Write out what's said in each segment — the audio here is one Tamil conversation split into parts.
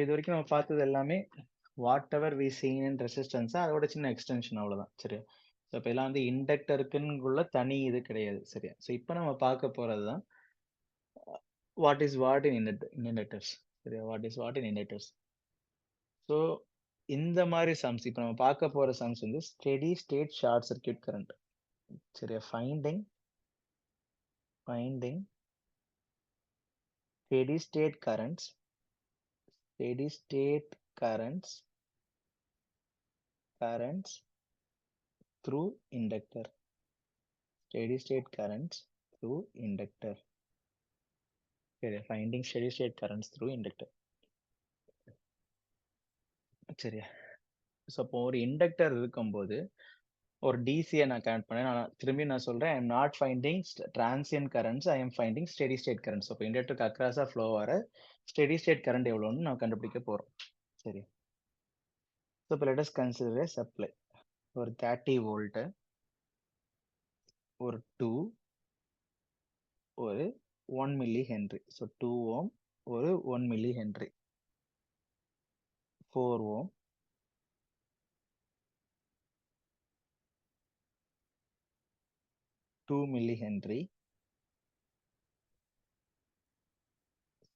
இதுவரைக்கும் நம்ம பார்த்தது எல்லாமே whatever we seen in resistance அதோட சின்ன எக்ஸ்டென்ஷன் அவ்வளவுதான். சரியா? ஸோ இப்போ எல்லாம் வந்து இண்டக்டருக்குன்னு தனி இது கிடையாது. சரியா? ஸோ இப்போ நம்ம பார்க்க போறது தான் what is what in inductors. சரியா? What is what in inductors. So இந்த மாதிரி சம்ஸ் இப்போ நம்ம பார்க்க போற சம்ஸ் வந்து steady state short circuit current. சரியா? Finding steady state currents through inductor. Steady state currents through inductor. சரியா? finding steady state currents through inductor. சரியா? ஸோ அப்போ ஒரு இண்டக்டர் இருக்கும்போது ஒரு டிசியை நான் கனெக்ட் பண்ணேன். நான் திரும்பி நான் சொல்றேன், I am not finding transient currents, I am finding steady state currents. அப்போ இண்டக்டருக்கு அக்ராஸா ஃப்ளோ வர ஸ்டெடி ஸ்டேட் கரண்ட் எவ்வளோன்னு நான் கண்டுபிடிக்க போறோம். சரி. ஸோ இப்போ லெட் அஸ் கன்சிடர் ஏ சப்ளை. ஒரு 30 வோல்ட், ஒரு 2, ஒரு 1 மில்லி ஹென்ரி. ஸோ 2 ஓம், ஒரு 1 millihenry, 4 ohm, 2 millihenry,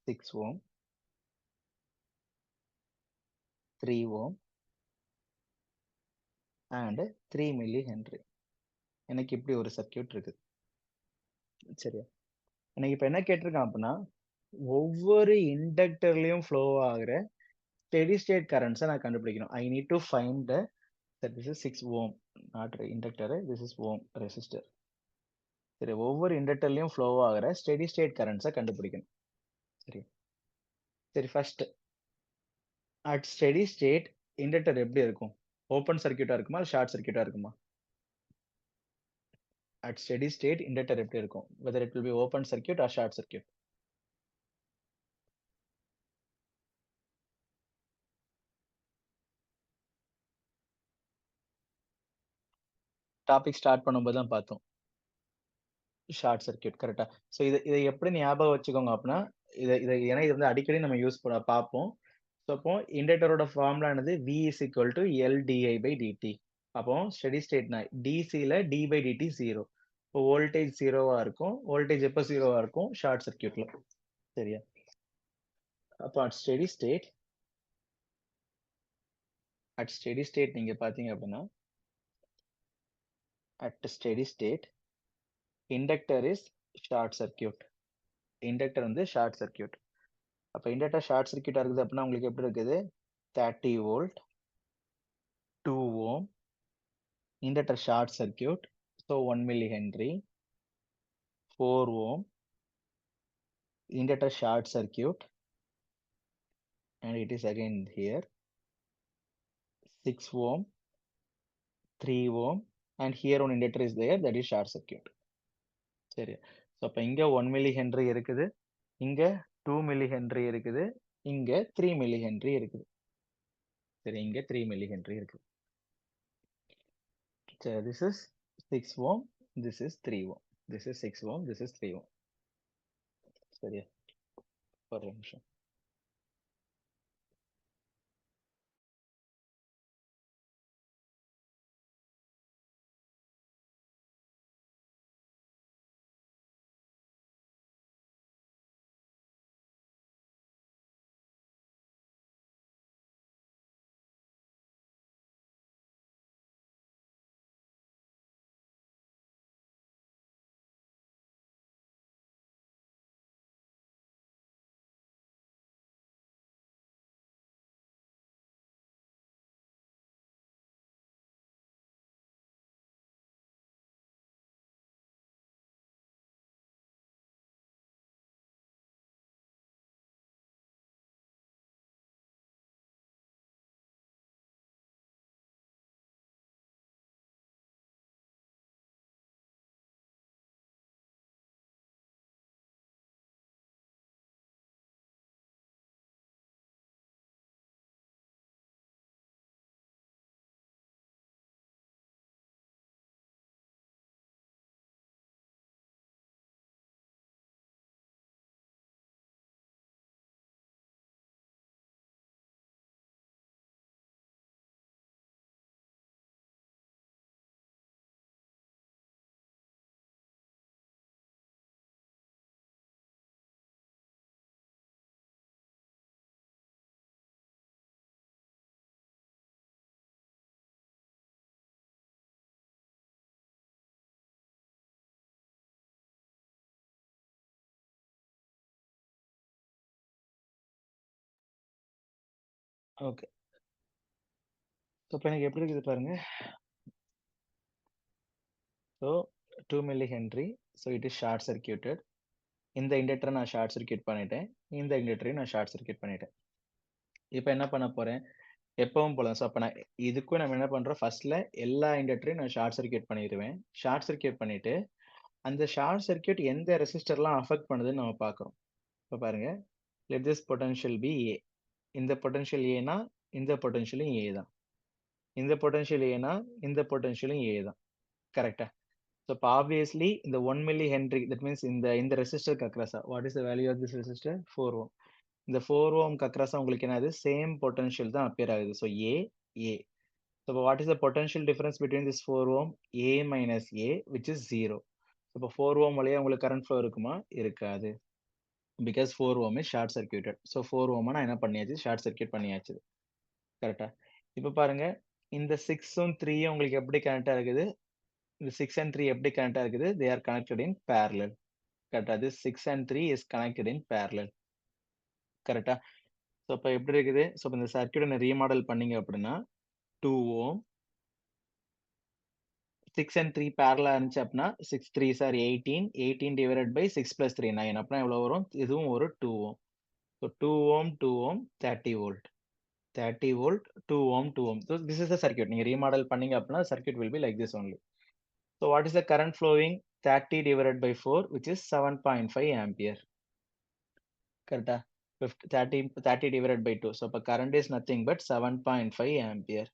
6 ohm, 3 ohm and 3 millihenry. எனக்கு இப்படி ஒரு சர்க்கியூட் இருக்குது. சரியா? எனக்கு இப்போ என்ன கேட்டிருக்கான் அப்படின்னா, ஒவ்வொரு இண்டக்டர்லயும் ஃப்ளோ ஆகுற ஸ்டெடி ஸ்டேட் கரண்ட்ஸை நான் கண்டுபிடிக்கணும். I need to find that this is 6 ohm, not inductor, this is ohm resistor. சரி, ஒவ்வொரு இண்டக்டர்லயும் ஃப்ளோ ஆகுற ஸ்டெடி ஸ்டேட் கரண்ட்ஸை கண்டுபிடிக்கணும். சரி. சரி, first at steady state inductor எப்படி இருக்கும்? ஓப்பன் சர்க்கியூட்டா இருக்குமா, ஷார்ட் சர்க்கியூட்டா இருக்குமா? அட் ஸ்டெடி ஸ்டேட் இண்டக்டர் எப்படி இருக்கும்? Whether it will be open circuit or short circuit? Topic start பண்ணும்போது தான் பார்த்தோம். ஷார்ட் சர்க்கியூட், கரெக்டா? ஸோ இதை எப்படி ஞாபகம் வச்சுக்கோங்க அப்படின்னா, ஏன்னா இது வந்து அடிக்கடி நம்ம யூஸ் பண்ண பார்ப்போம். ஸோ அப்போ இண்டக்டரோட ஃபார்முலா என்னது? V is equal to LdI/dt. அப்போ ஸ்டெடி ஸ்டேட்னா டிசியில் d/dt 0. இப்போ வோல்டேஜ் ஜீரோவா இருக்கும். வோல்டேஜ் எப்போ ஜீரோவா இருக்கும்? ஷார்ட் சர்க்கியூட்ல. சரியா? அப்போ அட் ஸ்டெடி ஸ்டேட் நீங்க பாத்தீங்க அப்படின்னா, at steady state inductor is short circuit. Inductor வந்து ஷார்ட் சர்க்கியூட். அப்போ இண்டக்டர் ஷார்ட் சர்க்கியூட்டா இருக்குது அப்படின்னா உங்களுக்கு எப்படி இருக்குது? 30 volt, 2 Om, inductor short circuit, so 1 millihenry, 4 ohm, inductor short circuit, and it is again here 6 ohm, 3 ohm, and here one inductor is there, that is short circuit. சரி. ஸோ அப்போ இங்க 1 மில்லி ஹென்ரி இருக்குது, இங்க 2 மில்லி ஹென்ரி இருக்குது, இங்க 3 மில்லி ஹென்ரி இருக்குது. சரி, இங்க 3 மில்லி ஹென்ரி இருக்குது. சரி, this is 6 ohm, this is 3 ohm, this is 6 ohm, this is 3 ohm. சரியா? ஒரு நிமிஷம். ஓகே. ஸோ இப்ப எனக்கு எப்படி இருக்குது பாருங்க. So 2 milli Henry. So it is short circuited. இந்த இண்டக்டரை நான் ஷார்ட் சர்க்யூட் பண்ணிட்டேன். இந்த இண்டக்டரையும் நான் ஷார்ட் சர்க்யூட் பண்ணிட்டேன். இப்ப என்ன பண்ண போறேன்? எப்பவும் போல. ஸோ அப்ப நான் இதுக்கும் நம்ம என்ன பண்றோம்? ஃபர்ஸ்ட்ல எல்லா இண்டக்டரையும் நான் ஷார்ட் சர்க்யூட் பண்ணிருவேன். ஷார்ட் சர்க்யூட் பண்ணிட்டு, அந்த ஷார்ட் சர்க்யூட் எந்த ரெசிஸ்டர்லாம் அஃபெக்ட் பண்ணுதுன்னு நம்ம பார்க்கிறோம். இப்ப பாருங்க. Let this potential B A. இந்த பொட்டன்ஷியல் ஏன்னா, இந்த பொட்டன்ஷியலும் ஏ தான். இந்த பொட்டன்ஷியல் ஏன்னா, இந்த பொட்டன்ஷியலும் ஏ தான். கரெக்ட்டா? ஸோ அப்ப ஆப்வியஸ்லி இந்த 1 மில்லி ஹென்றி தட் மீன்ஸ் இந்த ரெசிஸ்டருக்கு அக்ராஸா what is the value of this resistor? 4 ohm. இந்த 4 ஓம்க்கு அக்ராஸா உங்களுக்கு என்னது? சேம் பொட்டன்ஷியல் தான் அப்பியர் ஆகுது. So A, A. So what is the potential difference between this 4 ohm A minus A which is 0. So இப்போ 4 ohm வழியா உங்களுக்கு current flow இருக்குமா? இருக்காது. Because 4 ohm is short circuited. So 4 ohm நான் என்ன பண்ணியாச்சு? short circuit பண்ணியாச்சு. கரெக்டா? இப்போ பாருங்க இந்த 6ம் 3யும் உங்களுக்கு எப்படி கனெக்டா இருக்குது? இந்த 6 and 3 எப்படி கனெக்டா இருக்குது? They are connected in parallel. கரெக்டா? This 6 and 3 is connected in parallel. கரெக்டா? ஸோ இப்போ எப்படி இருக்குது? ஸோ இந்த சர்க்யூட்டை ரீமாடல் பண்ணீங்க அப்படின்னா 2 ohm 6 and 3 parallel இருந்துச்சு அப்படின்னா 6 3s are 18. 18 divided by 6 plus 3 9. அப்படின்னா எவ்வளவு வரும்? இதுவும் ஒரு 2 ohm. So 2 ohm 2 ohm 30 volt. 30 volt 2 ohm 2 ohm. So this is the circuit. நீங்க remodel பண்ணீங்க அப்படின்னா circuit will be like this only. So what is the current flowing? 30 divided by 4 which is 7.5 ampere. கரெக்டா? 30 divided by 2. So அப்ப current is nothing but 7.5 ampere.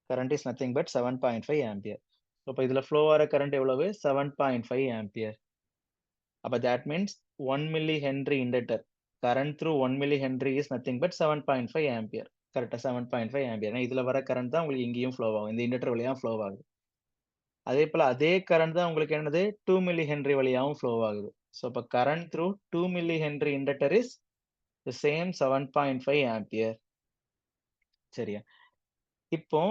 Current is nothing but 7.5 ampere. So அப்ப இதுல flow ஆற current எவ்வளவு? 7.5 ampere. அப்ப that means 1 millihenry inductor current through 1 millihenry is nothing but 7.5 ampere. கரெக்டா? 7.5 ampere. ஏன்னா இதுல வர கரண்ட் தான் உங்களுக்கு இங்கேயும் ஃப்ளோ ஆகும். இந்த இண்டக்டர் வழியா ஃப்ளோ ஆகுது. அதே போல அதே கரண்ட் தான் உங்களுக்கு என்னது 2 மில்லி ஹென்றி வழியாவும் ஃப்ளோ ஆகுது. ஸோ அப்ப current through 2 milli Henry inductor is the same 7.5 ampere. சரியா? இப்போ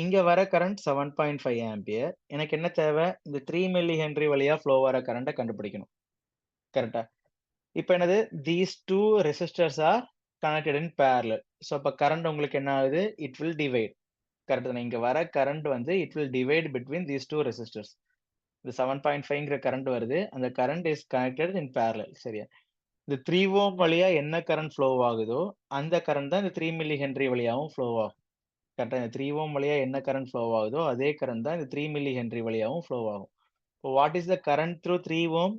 இங்க வர கரண்ட் 7.5 ஆம்பியர். எனக்கு என்ன தேவை? இந்த 3 மில்லி ஹென்றி வழியா ஃப்ளோ வர கரண்ட கண்டுபிடிக்கணும். கரெக்டா? இப்ப என்னது? These two resistors are connected in parallel. So அப்ப current உங்களுக்கு என்ன ஆகுது? It will divide. கரெக்ட் தானே? இங்க வர current வந்து it will divide between these two resistors. இந்த 7.5ங்கிற current வருது. அந்த current is connected in parallel. சரியா? இந்த 3 ohm வழியா என்ன current flow ஆகுதோ அந்த current தான் இந்த 3 மில்லி ஹென்றி வழியாவும் flow ஆகும். கரெக்டா? இந்த 3 ohm வழியா என்ன current flow ஆகுதோ அதே current தான் இந்த 3 மில்லி ஹென்றி வழியாவும் flow ஆகும். So what is the current through 3 ohm?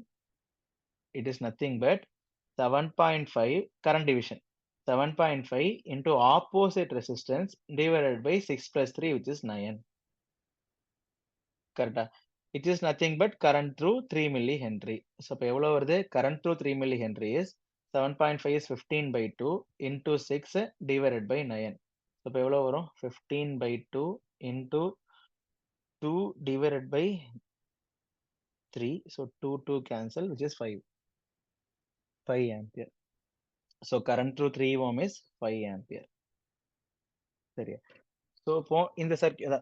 It is nothing but 7.5 current division. 7.5 into opposite resistance divided by 6 plus 3 which is 9. Correct. It is nothing but current through 3 millihenry. So இப்போ எவ்வளவு வருது? Current through 3 millihenry is 7.5 is 15 by 2 into 6 divided by 9. So இப்போ எவ்வளவு வரும்? 15 by 2 into 2 divided by 3. So 2 cancel which is 5. 5 ampere. So current through 3 ohm is 5 ampere. சரியா? So இப்போ இந்த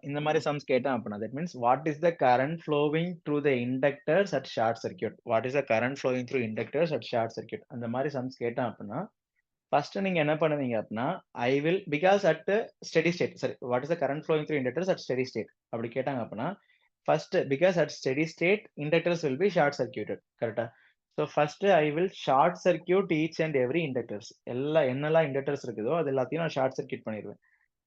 இந்த மாதிரி sums கேட்டா அப்படின்னா that means what is the current flowing through the inductors at short circuit? What is the current flowing through inductors at short circuit? அந்த மாதிரி sums கேட்டா அப்படின்னா first நீங்க என்ன பண்ணுவீங்க அப்படின்னா I will because at steady state sorry what is the current flowing through inductors at steady state அப்படி கேட்டாங்க அப்படின்னா first because at steady state inductors will be short circuited. கரெக்டா? So first I will short circuit each and every inductors. என்னெல்லாம் inductors இருக்குதோ அது எல்லாத்தையும் நான் short circuit பண்ணிடுவேன்.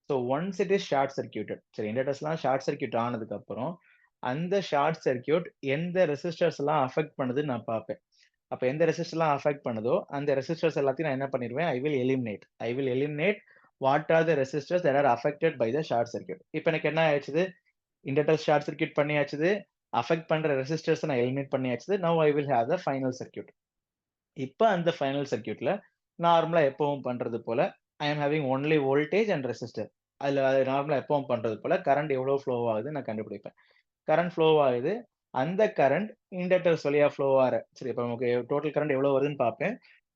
So once it is short circuited சரி இண்டக்டர்ஸ்லாம் ஷார்ட் சர்க்யூட் ஆனதுக்கு அப்புறம் அந்த ஷார்ட் சர்க்யூட் எந்த ரெசிஸ்டர்ஸ் எல்லாம் அஃபெக்ட் பண்ணுதுன்னு நான் பார்ப்பேன். அப்ப எந்த ரெசிஸ்டர்லாம் அஃபெக்ட் பண்ணுதோ அந்த ரெசிஸ்டர்ஸ் எல்லாத்தையும் நான் என்ன பண்ணிடுவேன்? I will eliminate what are the resistors that are affected by the short circuit. இப்போ எனக்கு என்ன ஆயிடுச்சு? இண்டக்டர் ஷார்ட் சர்க்யூட் பண்ணியாச்சு, அஃபெக்ட் பண்ற ரெசிஸ்டர்ஸ் நான் எலிமினேட் பண்ணியாச்சு. Now I will have the final circuit. இப்போ அந்த ஃபைனல் சர்க்யூட்ல நார்மலா எப்பவும் பண்றது போல I am having only voltage and resistor. அதுல நார்மலா எப்பவும் பண்றது போல கரண்ட் எவ்வளவு ஃப்ளோ ஆகுது நான் கண்டுபிடிப்பேன். கரண்ட் ஃப்ளோ ஆகுது. அந்த கரண்ட் இண்டக்டர்ஸ் வழியா ஃப்ளோ ஆற சரி இப்போ நமக்கு டோட்டல் கரண்ட் எவ்வளவு வருதுன்னு பார்ப்பேன்.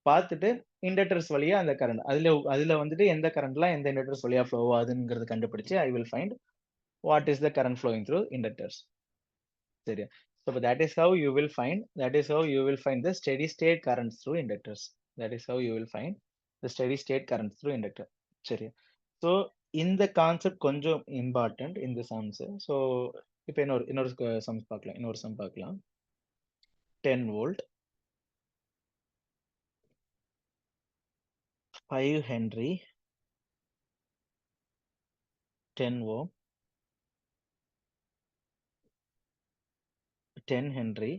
பார்த்துட்டு இண்டக்டர்ஸ் வழியா அந்த கரண்ட் அதுல வந்துட்டு எந்த கரண்ட்லாம் எந்த இண்டக்டர்ஸ் வழியா ஃப்ளோ ஆகுதுங்கிறது கண்டுபிடிச்சு ஐ will find what is the current flowing through inductors. சரியா? So that is how you will find the steady state currents through inductors. That is how you will find the steady state currents through inductor. சரியா? ஸோ இந்த கான்செப்ட் கொஞ்சம் இம்பார்ட்டன்ட் இந்த சம்ஸ். ஸோ இப்ப இன்னொரு சம்ஸ் பார்க்கலாம். இன்னொரு சம் பார்க்கலாம். 10 volt, 5 henry, 10 ohm, 10 henry,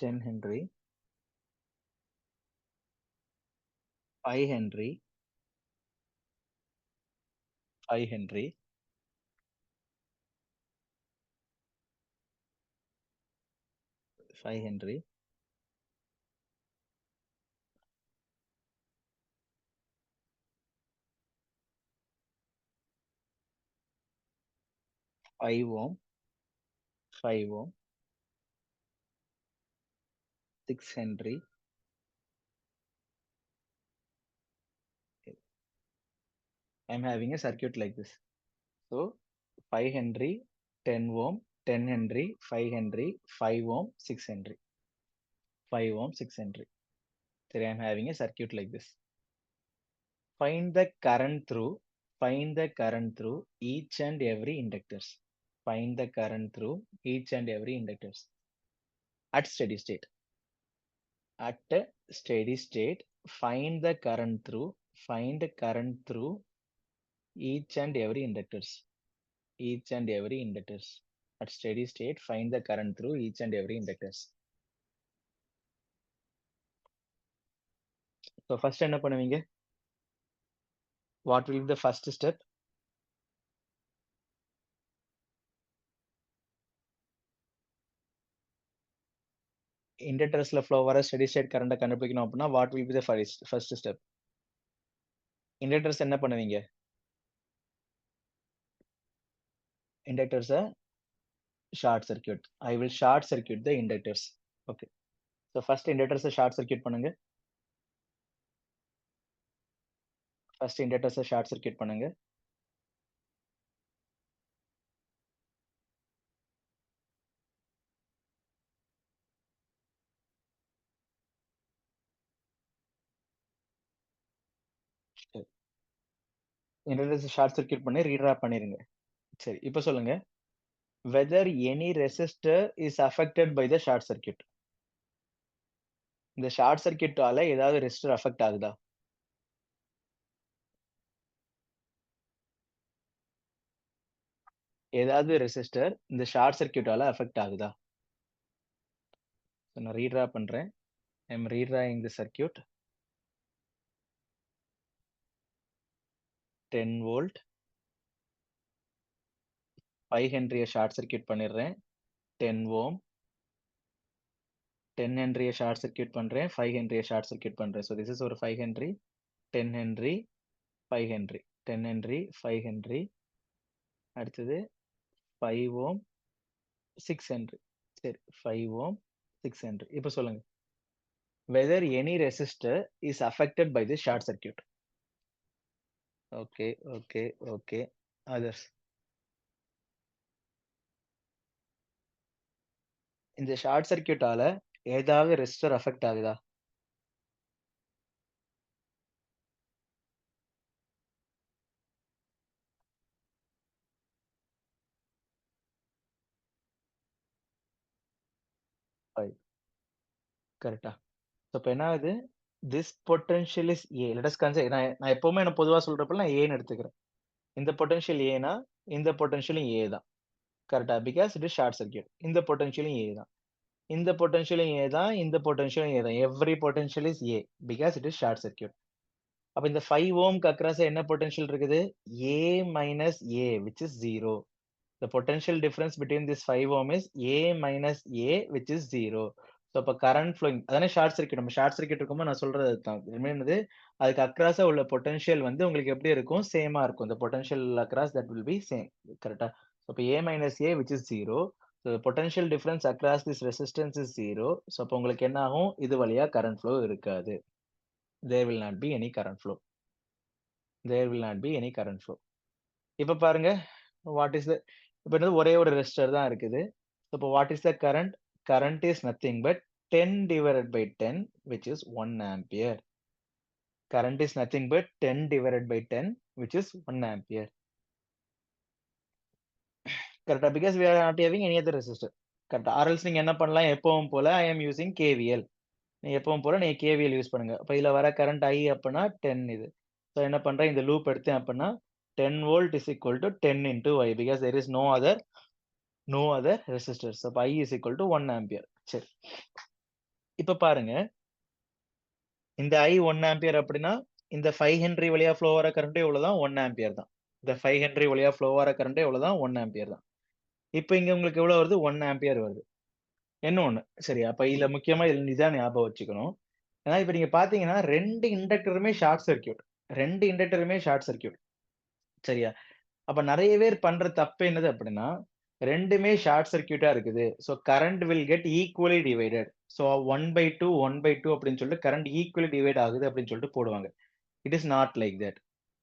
10 henry, 5 henry, 5 henry, 5 henry, 5 ohm, 5 ohm, 6 henry. I'm having a circuit like this. So 5 Henry, 10 ohm, 10 Henry, 5 Henry, 5 ohm, 6 Henry, 5 ohm, 6 Henry. So I'm having a circuit like this. Find the current through, find the current through each and every inductors. Find the current through each and every inductors at steady state. At a steady state, find the current through, find the current through each and every inductors. Each and every inductors. At steady state, find the current through each and every inductors. So first என்ன பண்ணுவீங்க? What will be the first step? இண்டக்டர்ஸ்ல ஃப்ளோ வர ஸ்டெடி ஸ்டேட் கரண்ட கண்டுபிடிக்கணும் அப்படின்னா what will be the first step? Inductors என்ன பண்ணுவீங்க? இண்டக்டர்ஸ short circuit. I will short circuit the inductors. Okay. So first இண்டக்டர்ஸ ஷார்ட் சர்க்யூட் பண்ணுங்க. First இண்டக்டர்ஸ ஷார்ட் சர்க்யூட் பண்ணுங்க. இண்டக்டர்ஸ ஷார்ட் சர்க்யூட் பண்ணி ரீட்ரா பண்ணிருங்க. சரி, இப்ப சொல்லுங்க. Whether any resistor is affected by the short circuit. இந்த ஷார்ட் சர்க்யூட்டால ஏதாவது ரெசிஸ்டர் அஃபெக்ட் ஆகுதா? ஏதாவது ரெசிஸ்டர் இந்த ஷார்ட் சர்க்யூட்டால அஃபெக்ட் ஆகுதா? நான் ரீட்ரா பண்றேன். I am redrawing the circuit. 10 volt, 5 ஹென்ரிய ஷார்ட் சர்க்யூட் பண்ணிடுறேன். 10 ஓம், 10 ஹென்ரிய ஷார்ட் சர்க்யூட் பண்றேன். 5 ஹென்ரிய ஷார்ட் சர்க்யூட் பண்றேன். ஸோ திஸ் இஸ் ஒரு 5 henry, 10 henry, 5 henry, 10 henry, 5 henry, அடுத்தது 5 ஓம், 6 ஹென்றி. சரி, 5 ஓம், 6 ஹென்றி. இப்போ சொல்லுங்க. Whether any resistor is affected by the short circuit. Okay, okay, okay. Others. இந்த ஷார்ட் சர்க்யூட்டால ஏதாவது ரெசிஸ்டர் அஃபெக்ட் ஆகுதா? கரெக்ட்டா? ஸோ இப்ப என்ன ஆகுது? This potential is A. Let us consider நான் எப்பவுமே நான் பொதுவா சொல்றப்பலாம் நான் ஏன்னு எடுத்துக்கிறேன். இந்த பொட்டன்ஷியல் ஏன்னா, இந்த பொட்டன்ஷியலும் ஏ தான். கரெக்ட்டா? Because it is short circuit. இந்த பொட்டன்ஷியலும் ஏ தான். இந்த பொட்டன்ஷியலும் ஏ தான். இந்த பொட்டன்ஷியலும் ஏ தான். Every potential is A. Because it is short circuit. அப்ப இந்த 5 ஓம்க்கு அக்ராஸா என்ன பொட்டன்ஷியல் இருக்குது? A minus A which is 0. The potential difference between this 5 ohm is A minus A which is 0. So அப்ப current flowing அதானே ஷார்ட் சர்க்யூட். நம்ம ஷார்ட் சர்க்யூட் இருக்கும்போது நான் சொல்றது அதுதான். என்னது அதுக்கு அக்ராஸா உள்ள பொட்டன்ஷியல் வந்து உங்களுக்கு எப்படி இருக்கும்? சேமா இருக்கும். The potential across that will be same. கரெக்ட்டா? So அப்ப A minus A which is 0. So the potential difference across this resistance is 0. So அப்ப உங்களுக்கு என்ன ஆகும்? இது வழியா current flow இருக்காது. There will not be any current flow. There will not be any current flow. இப்ப பாருங்க. வாட் இஸ் த இப்ப என்னது ஒரே ஒரு ரெசிஸ்டர் தான் இருக்குது. இப்போ what is the current? Current is nothing but 10 divided by 10, which is 1 ampere. Current is nothing but 10 divided by 10, which is 1 ampere. Correct? Because we are not having any other resistor. Correct? Or else நீங்க என்ன பண்ணலாம்? எப்பவும் போல I am using KVL. நீங்க எப்பவும் போல நீங்க KVL யூஸ் பண்ணுங்க. அப்ப இதுல வர கரண்ட் I அப்படின்னா 10 இது. So என்ன பண்றேன்? இந்த லூப் எடுத்தேன் அப்படின்னா 10 volt is equal to 10 into I, because there is no other resistors. So I is equal to 1 ampere. சரி. இப்ப பாருங்க, இந்த I 1 ampere அப்படின்னா இந்த 5 ஹென்றி வழியா ஃப்ளோ வர கரண்ட் எவ்வளவுதான்? 1 ஆம்பியர் தான். இந்த 5 ஹென்றி வழியா ஃப்ளோ வர கரண்ட் எவ்வளவுதான்? 1 ஆம்பியர் தான். இப்போ இங்க உங்களுக்கு எவ்வளவு வருது? 1 ஆம்பியர் வருது. என்ன ஒண்ணு சரி. அப்ப இதுல முக்கியமா இதுல இதான் ஞாபகம் வச்சுக்கணும். ஏன்னா இப்ப நீங்க பாத்தீங்கன்னா 2 இண்டக்டருமே ஷார்ட் சர்க்யூட். 2 இண்டக்டருமே ஷார்ட் சர்க்யூட். சரியா? அப்ப நிறைய பேர் பண்ற தப்பு என்னது அப்படின்னா, ரெண்டுமே ஷார்ட் சர்க்யூட்டா இருக்குது. So current will get equally divided. So 1/2 1/2 அப்படின்னு சொல்லிட்டு கரண்ட் ஈக்குவலி டிவைட் ஆகுது அப்படின்னு சொல்லிட்டு போடுவாங்க. It is not like that.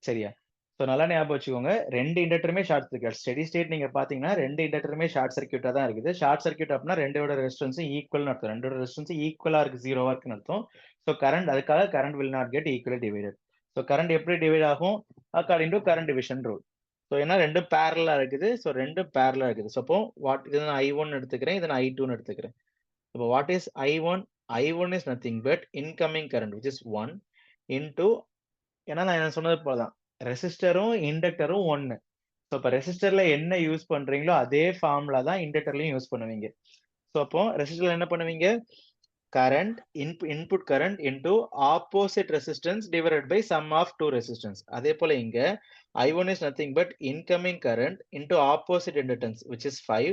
சரியா? ஸோ நல்லா ஞாபகம் வச்சுக்கோங்க, 2 இண்டக்டருமே ஷார்ட் சர்க்யூட். ஸ்டெடி ஸ்டேட் நீங்க பாத்தீங்கன்னா 2 இண்டக்டருமே ஷார்ட் சர்க்யூட்டா தான் இருக்குது. ஷார்ட் சர்க்யூட் அப்படின்னா ரெண்டோட ரெசிஸ்டன்ஸும் ஈக்குவல்னு அர்த்தம். ரெண்டோட ரெசிஸ்டன்ஸ் ஈக்குவலா இருக்கு, ஜீரோவா இருக்குன்னு அர்த்தம். ஸோ கரண்ட் அதுக்காக current will not get equally divided. So current எப்படி டிவைட் ஆகும்? According to current division rule. So ஏன்னா ரெண்டும் பேரலா இருக்குது. ஸோ ரெண்டும் பேரலா இருக்குது. ஸோ அப்போ வாட் இது நான் I1 எடுத்துக்கிறேன், இதை நான் I2 எடுத்துக்கிறேன். இப்போ what is I1? I1 is nothing but incoming current which is 1 into, ஏன்னா நான் என்ன சொன்னது போலதான், ரெசிஸ்டரும் இண்டக்டரும் ஒன்னு. ஸோ இப்போ ரெசிஸ்டர்ல என்ன யூஸ் பண்றீங்களோ அதே ஃபார்முலா தான் இண்டக்டர்லயும் யூஸ் பண்ணுவீங்க. ஸோ அப்போ ரெசிஸ்டர்ல என்ன பண்ணுவீங்க? current input current into opposite resistance divided by sum of two resistance. அதே போல இங்க I1 is nothing but incoming current into opposite inductance, which is 5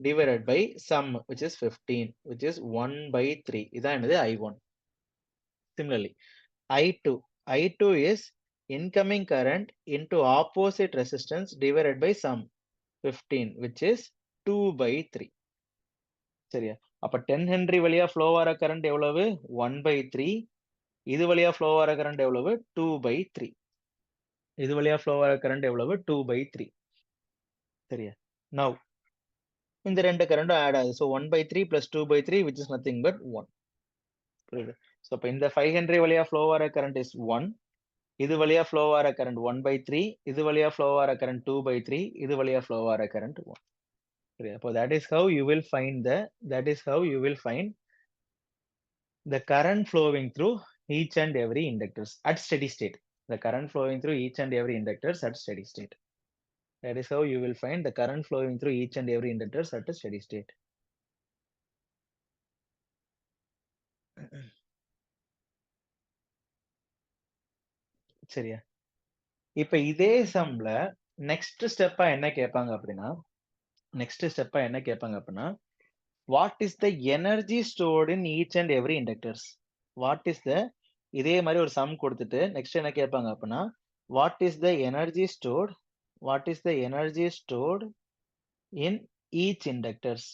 divided by sum, which is 15, which is 1/3. இதான் என்னது? I1. Similarly, I2 is incoming current into opposite resistance divided by sum, 15, which is 2/3. சரியா? அப்ப 10 ஹென்றி வழியா ஃப்ளோ ஆற கரண்ட் எவ்வளவு? 1/3. இது வழியா ஃப்ளோ ஆற கரண்ட் எவ்வளவு? 2/3. இது வழியா ஃப்ளோ ஆற கரண்ட் எவ்வளவு? 2/3. சரியா? Now இந்த ரெண்டு கரண்டும் ஆட் ஆகுது. So 1/3 plus 2/3, which is nothing but 1. புரியுது? So அப்ப இந்த 5 ஹென்றி வழியா ஃப்ளோ ஆற கரண்ட் is 1. இது வழியா ஃப்ளோ ஆற கரண்ட் 1/3. இது வழியா ஃப்ளோ ஆற கரண்ட் 2/3. இது வழியா ஃப்ளோ ஆற கரண்ட் 1. சரியா? அப்போ that is how you will find the current flowing through each and every inductors at steady state. The current flowing through each and every inductors at steady state. That is how you will find the current flowing through each and every inductors at a steady state. சரியா? இப்ப இதே சம்ல நெக்ஸ்ட் ஸ்டெப்பா என்ன கேட்பாங்க அப்படின்னா, what is the energy stored in each and every inductors? What is the, இதே மாதிரி ஒரு சம் கொடுத்துட்டு நெக்ஸ்ட் என்ன கேட்பாங்க அப்படின்னா, what is the energy stored in each inductors?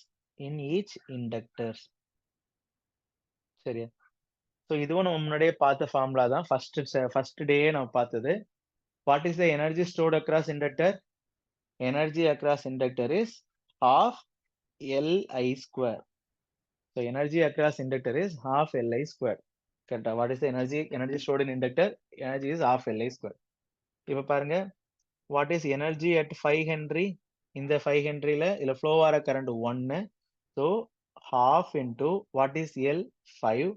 சரியா? ஸோ இதுவும் நம்ம முன்னாடியே பார்த்த ஃபார்முலா தான். ஃபர்ஸ்ட் டே நம்ம பார்த்தது. What is the energy stored across inductor? Energy across inductor is half Li square. So energy across inductor is half Li square. கரெக்டா? What is the energy stored in inductor? Energy is half Li square. இப்போ பாருங்க, what is energy at 5 Henry? இந்த 5 ஹென்ரில இதுல ஃப்ளோ ஆற current 1. So half into what is L? 5.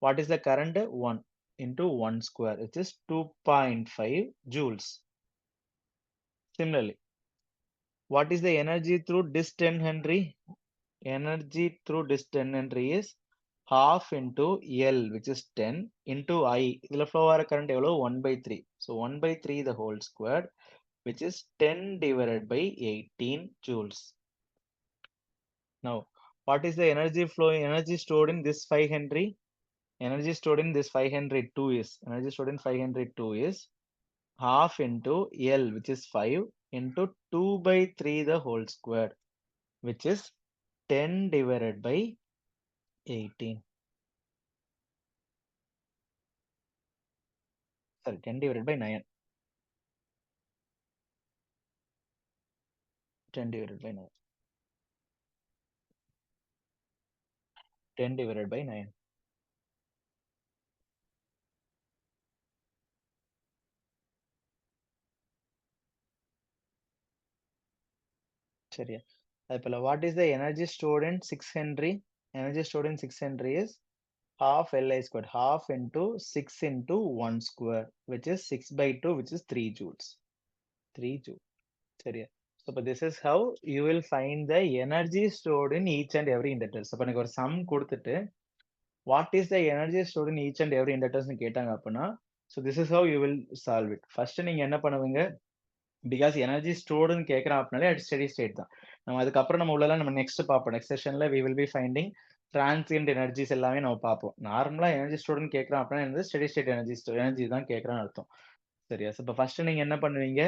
What is the current? 1 into 1 square, which is 2.5 joules. Similarly, what is the energy through this 10 Henry? Energy through this 10 Henry is half into L, which is 10 into I. இதுல flow ஆற current எவ்வளவு? 1/3. So 1/3 the whole square, which is 10 divided by 18 joules. Now, what is the energy stored in this 5 Henry? Energy stored in this 5 Henry 2 is half into L, which is 5 into 2/3 the whole square, which is 10 divided by 18. Sorry, 10 divided by 9. 10 divided by 9. 10 divided by 9. சரியா? அதுபோல what is the energy stored in 6 Henry? Energy stored in 6 Henry is half Li squared, half into 6 into 1 square, which is 6 by 2, which is 3 joules. 3 joules. சரியா? So, but this is how you will find the energy stored in each and every inductor. So, எனக்கு ஒரு sum கொடுத்துட்டு what is the energy stored in each and every inductors னு கேட்டாங்க அப்படின்னா, so this is how you will solve it. First நீங்க என்ன பண்ணுவீங்க? பிகாஸ் எனர்ஜி ஸ்டோர்டுன்னு கேட்கறான் அப்படின்னாலே அது ஸ்டெடி ஸ்டேட் தான். நம்ம அதுக்கப்புறம் நம்ம உள்ளலாம் நம்ம நெக்ஸ்ட் பார்ப்போம். நெக்ஸ்ட் செஷன்ல we will be finding transient energies எல்லாமே நம்ம பார்ப்போம். நார்மலா எனர்ஜி ஸ்டோர்டுன்னு கேட்கறான் அப்படின்னா என்னது ஸ்டெடி ஸ்டேட் எனர்ஜி தான் கேட்கறான்னு அர்த்தம். சரியா? இப்போ ஃபர்ஸ்ட் நீங்க என்ன பண்ணுவீங்க?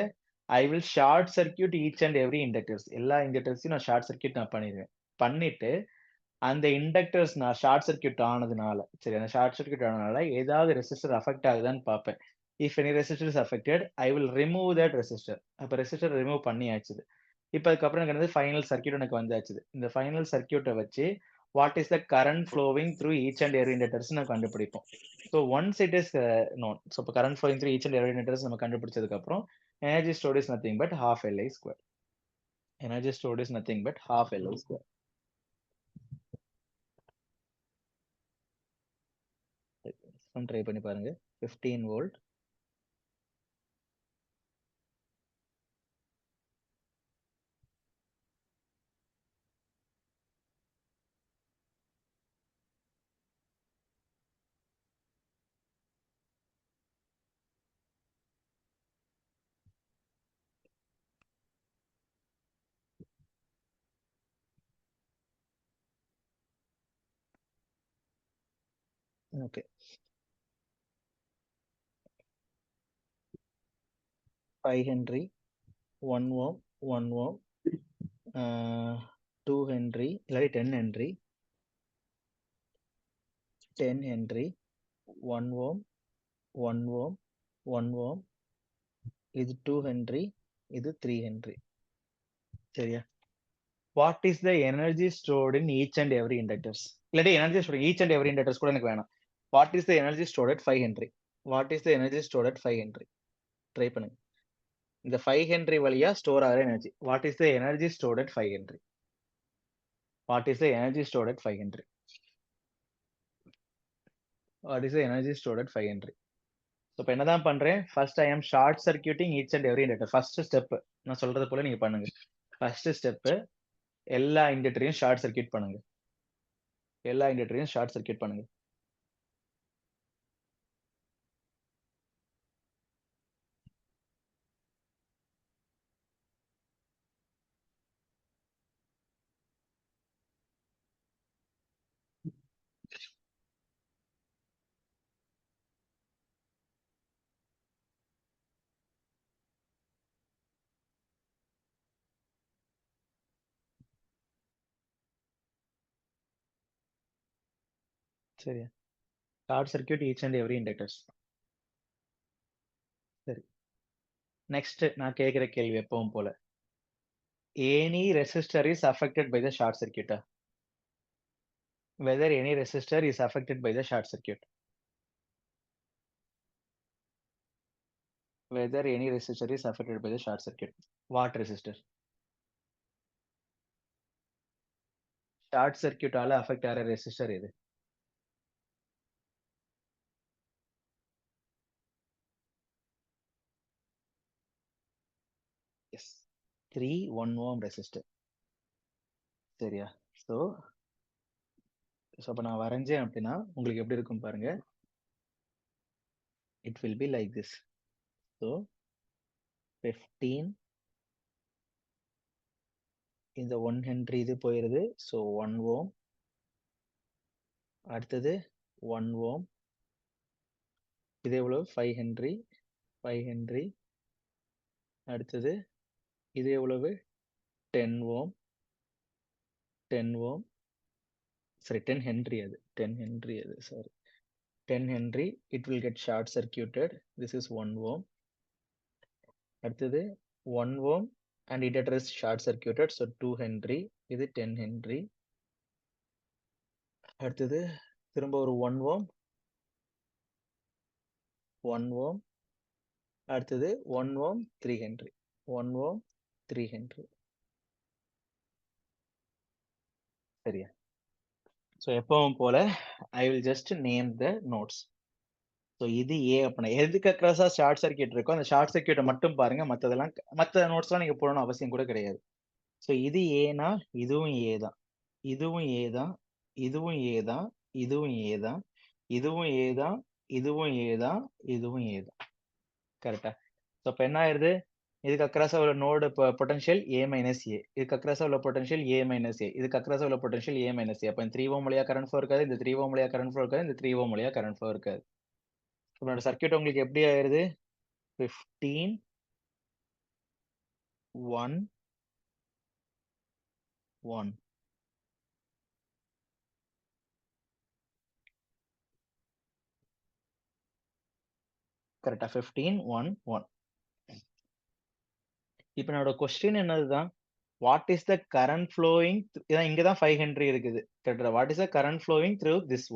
I will short circuit each and every inductors. எல்லா இண்டக்டர்ஸையும் நான் ஷார்ட் சர்க்கியூட் நான் பண்ணிடுவேன். பண்ணிட்டு அந்த இண்டக்டர்ஸ் நான் ஷார்ட் சர்க்கியூட் ஆனதுனால சரி அந்த ஷார்ட் சர்க்கியூட் ஆனதுனால ஏதாவது ரெசிஸ்டர் அஃபெக்ட் ஆகுதான்னு பார்ப்பேன். If any resistor is affected I will remove that resistor. அப்போ ரெசிஸ்டர் ரிமூவ் பண்ணி ஆச்சுது. இப்போ அதுக்கப்புறம் எனக்கு வந்து ஃபைனல் சர்க்கியூட் எனக்கு வந்தாச்சுது. இந்த ஃபைனல் சர்க்கியூட்டை வச்சு what is the current flowing through each and every inductors நான் கண்டுபிடிப்போம். So once it is known, so இப்போ current flowing through each and every inductors நம்ம கண்டுபிடிச்சதுக்கு அப்புறம் energy stored is nothing but half Li square. Energy stored is nothing but half Li square. Try பண்ணி பாருங்க. 15 volt, okay 5 henry, 1 ohm, 1 ohm, 2 henry இல்லாட்டி 10 ஹென்றி, 10 ஹென்றி, 1 ஓம், 1 ஓம், 1 ஓம், இது 2 ஹென்றி, இது 3 ஹென்றி. சரியா? What is the energy stored in each and every inductors? இல்லாட்டி energy stored each and every inductors கூட எனக்கு வேணாம். What is the energy stored at 5 henry? What is the energy stored at 5 henry? Try பண்ணுங்க. இந்த 5 ஹென்றி வழியா ஸ்டோர் ஆகிற energy. What is the energy stored at 5 henry? What is the energy stored at 5 henry? What is the energy stored at 5 henry? So இப்போ என்னதான் பண்றேன்? First I am short circuiting each and every inductor. First step நான் சொல்றது போல நீங்க பண்ணுங்க. ஃபர்ஸ்ட் ஸ்டெப் எல்லா இண்டக்டரையும் ஷார்ட் சர்க்கியூட் பண்ணுங்க. எல்லா இண்டக்டரையும் ஷார்ட் சர்க்கியூட் பண்ணுங்க. சரியா? Short circuit each and every inductors. சரி, நெக்ஸ்ட் நான் கேட்கிற கேள்வி எப்பவும் போல, any resistor is affected by the short சர்க்கியூட்டா? Whether any resistor is affected by the short circuit? Whether any resistor is affected by the short circuit. What resistor? Short சர்க்கியூட்டால அஃபெக்ட் ஆகிற ரெசிஸ்டர் எது? Yes, 3 1 ohm resistor. சரியா? ஸோ இப்போ நான் வரைஞ்சேன் அப்படின்னா உங்களுக்கு எப்படி இருக்கும் பாருங்க. It will be like this. So 15 இந்த 1 ஹென்றி இது போயிருது. ஸோ 1 ஓம், அடுத்தது 1 ஓம், இது எவ்வளவு? 5 ஹென்றி, 5 ஹென்றி, அடுத்தது இது எவ்வளவு? 10 ஓம், 10 ஓம், sorry 10 ஹென்றி, அது 10 ஹென்றி, அது sorry 10 Henry. It will get short circuited. This is 1 ohm. அடுத்தது 1 ohm and inductor is short circuited, so 2 Henry, இது 10 ஹென்றி, அடுத்தது திரும்ப ஒரு 1 ஓம் 1 ஓம் அடுத்தது 1 ஓம் 3 ஹென்றி 1 ஓம் 3 ஹென்றி சரியா? ஸோ எப்பவும் போல I will just name the notes. So இது ஏ அப்படின்னா எதுக்கு அக்ராஸா ஷார்ட் சர்க்யூட் இருக்கோ அந்த ஷார்ட் சர்க்யூட்டை மட்டும் பாருங்க, மற்றதெல்லாம் மற்ற நோட்ஸ்லாம் நீங்க போடணும் அவசியம் கூட கிடையாது. ஸோ இது ஏனா இதுவும் ஏ தான், இதுவும் ஏ தான், இதுவும் ஏ தான், இதுவும் ஏ தான், இதுவும் ஏ தான், இதுவும் ஏ தான், இதுவும் ஏ தான். கரெக்டா? ஸோ இப்போ என்ன ஆயிருது, இதுக்கு அக்ராஸா உள்ள நோடு பொட்டன்ஷியல் ஏ மைனஸ் ஏ, இதுக்கு அக்ராஸா உள்ள பொட்டன்ஷியல் ஏ மைனஸ் ஏ, இதுக்கு அக்ராஸா உள்ள பொட்டன்ஷியல் ஏ மைனஸ் ஏ. அப்போ இந்த 3 ஓம் வழியா கரண்ட் ஃப்ளோ இருக்காது, இந்த 3 ஓம் வழியா கரண்ட் ஃப்ளோ இருக்காது, இந்த 3 ஓம் வழியா கரண்ட் ஃப்ளோ இருக்காது. உங்களோட சர்க்யூட் உங்களுக்கு எப்படி ஆயிருது, 15 1 1 கரெக்டா? 15 1 1. இப்போ என்னோட கொஸ்டின் என்னதுதான், what is the current flowing, இதான் இங்க தான் 5 ஹென்றி இருக்குது கரெக்டா? What is the current flowing through this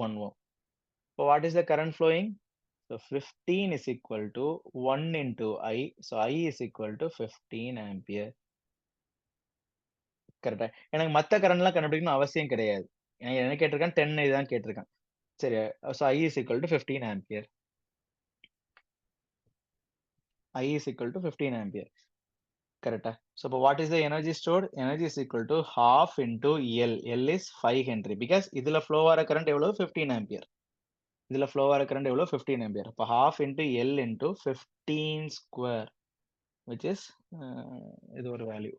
one ohm. இப்போ what is the current flowing? So 15 is equal to 1 into I. So I is equal to 15 ampere. கரெக்டா? எனக்கு மத்த கரண்ட்லாம் கண்டுபிடிக்கணும் அவசியம் கிடையாது. எனக்கு என்ன கேட்டிருக்கான், 10 இதுதான் கேட்டிருக்கான். சரி. So I is equal to 15 ampere. I is equal to 15 ampere. கரெக்டா? So what is the energy stored? Energy is equal to half into L. L is 5 Henry. Because இதுல flow ஆற current எவ்வளவு? 15 ampere. இதுல flow ஆற current எவ்வளவு? 15 ampere. அப்ப half into L into 15 square, which is இது ஒரு value.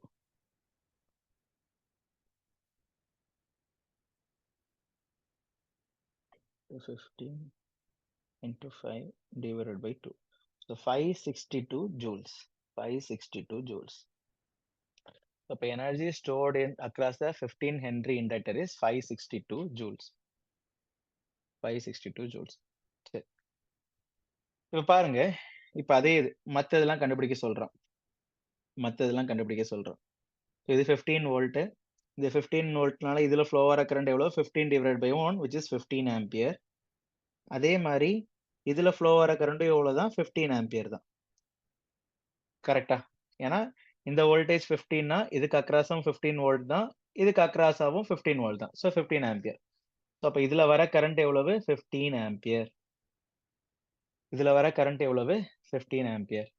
15 into 5 divided by 2. So 562 joules. 562 joules. So the energy stored in across the 15 Henry inductor is 562 joules. 562 joules. சரி. இப்ப பாருங்க, இப்ப அதே இது மத்ததெல்லாம் கண்டுபிடிக்க சொல்றோம். இது 15 வோல்ட். இந்த 15 வோல்ட்னால இதுல ஃப்ளோ ஆற கரண்ட் எவ்வளவு? 15 divided by 1, which is 15 ampere. அதே மாதிரி இதுல ஃப்ளோ ஆற கரண்ட் எவ்வளவுதான்? 15 ampere தான். கரெக்டா? ஏன்னா இந்த வோல்டேஜ் 15னா இதுக்கு அக்ராஸும் 15 வோல்ட் தான், இதுக்கு அக்ராஸாவும் 15 வோல்ட் தான். So 15 ampere. ஸோ அப்போ இதுல வர கரண்ட் எவ்வளவு? 15 ஆம்பியர். இதுல வர கரண்ட் எவ்வளவு? 15 ஆம்பியர்.